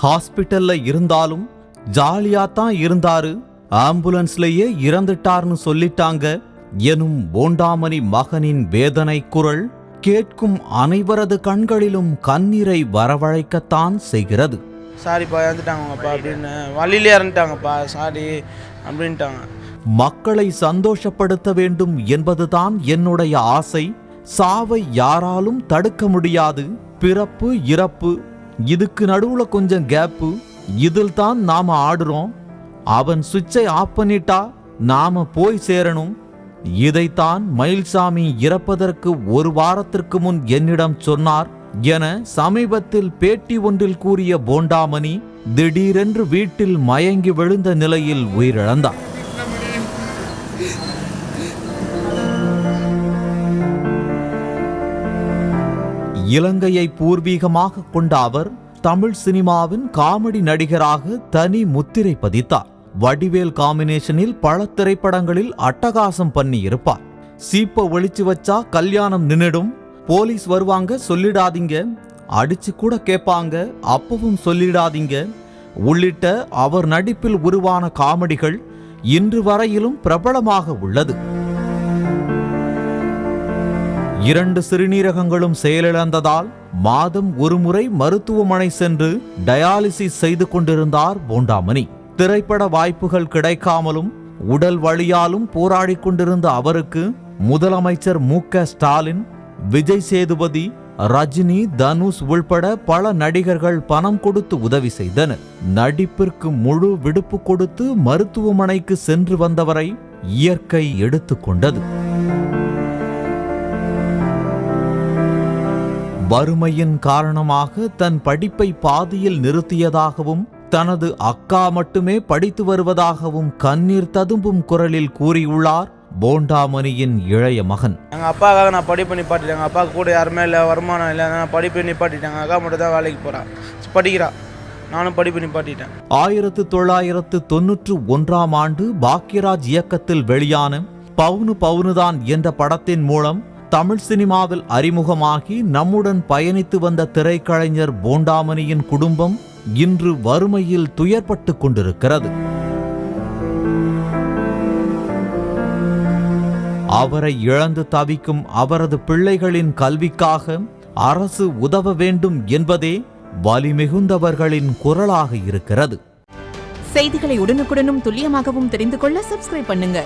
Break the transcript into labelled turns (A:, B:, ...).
A: ஹாஸ்பிட்டல்ல இருந்தாலும் ஜாலியா தான் இருந்தாரு, ஆம்புலன்ஸ்லயே இறந்துட்டார்னு சொல்லிட்டாங்க எனும் போண்டாமணி மகனின் வேதனை குரல் கேட்கும் அனைவரது கண்களிலும் கண்ணீரை வரவழைக்கத்தான் செய்கிறது.
B: சாரிப்பா, இறந்துட்டாங்கப்பா அப்படின்னு, வழியிலே இறந்துட்டாங்கப்பா, சாரி அப்படின்ட்டாங்க.
A: மக்களை சந்தோஷப்படுத்த வேண்டும் என்பதுதான் என்னுடைய ஆசை. சாவை யாராலும் தடுக்க முடியாது. பிறப்பு இறப்பு, இதுக்கு நடுவுல கொஞ்சம் கேப்பு, இதில் தான் நாம ஆடுறோம். அவன் சுவிட்சை ஆஃப் பண்ணிட்டா நாம போய் சேரணும். இதைத்தான் மயில்சாமி இறப்பதற்கு ஒரு வாரத்திற்கு முன் என்னிடம் சொன்னார் என சமீபத்தில் பேட்டி ஒன்றில் கூறிய போண்டாமணி திடீரென்று வீட்டில் மயங்கி விழுந்த நிலையில் உயிரிழந்தார். இலங்கையை பூர்வீகமாக கொண்ட அவர் தமிழ் சினிமாவின் காமெடி நடிகராக தனி முத்திரை பதித்தார். வடிவேல் காம்பினேஷனில் பல திரைப்படங்களில் அட்டகாசம் பண்ணி இருப்பார். சீப்ப ஒளிச்சு வச்சா கல்யாணம் நின்னுடும், போலீஸ் வருவாங்க சொல்லிடாதீங்க, அடிச்சு கூட கேட்பாங்க அப்பவும் சொல்லிடாதீங்க உள்ளிட்ட அவர் நடிப்பில் உருவான காமெடிகள் இன்று வரையிலும் பிரபலமாக உள்ளது. 2 சிறுநீரகங்களும் செயலிழந்ததால் மாதம் ஒருமுறை மருத்துவமனை சென்று டயாலிசிஸ் செய்து கொண்டிருந்தார் போண்டாமணி. திரைப்பட வாய்ப்புகள் கிடைக்காமலும் உடல் வலியாலும் போராடி கொண்டிருந்த அவருக்கு முதலமைச்சர் மு.க. ஸ்டாலின், விஜய் சேதுபதி, ரஜினி, தனுஷ் உள்பட பல நடிகர்கள் பணம் கொடுத்து உதவி செய்தனர். நடிப்பிற்கு முழு விடுப்பு கொடுத்து மருத்துவமனைக்கு சென்று வந்தவரை இயற்கை எடுத்துக்கொண்டது. வறுமையின் காரணமாக தன் படிப்பை பாதியில் நிறுத்தியதாகவும் தனது அக்கா மட்டுமே படித்து வருவதாகவும் கண்ணீர் ததும்பும் குரலில் கூறியுள்ளார் போண்டாமணியின் இளைய மகன்.
B: எங்கள் அப்பாவுக்காக நான் படிப்பு நிப்பாட்டிட்டேன். எங்கள் அப்பாவுக்கு கூட யாருமே இல்லை, வருமானம் இல்லை, நான் படிப்பு நிப்பாட்டிட்டேன். அக்கா மட்டும் தான் வேலைக்கு போகிறான், படிக்கிறா, நானும் படிப்பு நிப்பாட்டிட்டேன்.
A: 1991ஆம் ஆண்டு பாக்யராஜ் இயக்கத்தில் வெளியான பவுனு பவுனுதான் என்ற படத்தின் மூலம் தமிழ் சினிமாவில் அறிமுகமாகி நம்முடன் பயணித்து வந்த திரைக்கலைஞர் போண்டாமணியின் குடும்பம் இன்று வறுமையில் துயர்பட்டு கொண்டிருக்கிறது. அவரை இழந்து தவிக்கும் அவரது பிள்ளைகளின் கல்விக்காக அரசு உதவ வேண்டும் என்பதே வலிமிகுந்தவர்களின் குரலாக இருக்கிறது.
C: செய்திகளை உடனுக்குடனும் துல்லியமாகவும் தெரிந்து கொள்ள சப்ஸ்கிரைப் பண்ணுங்க.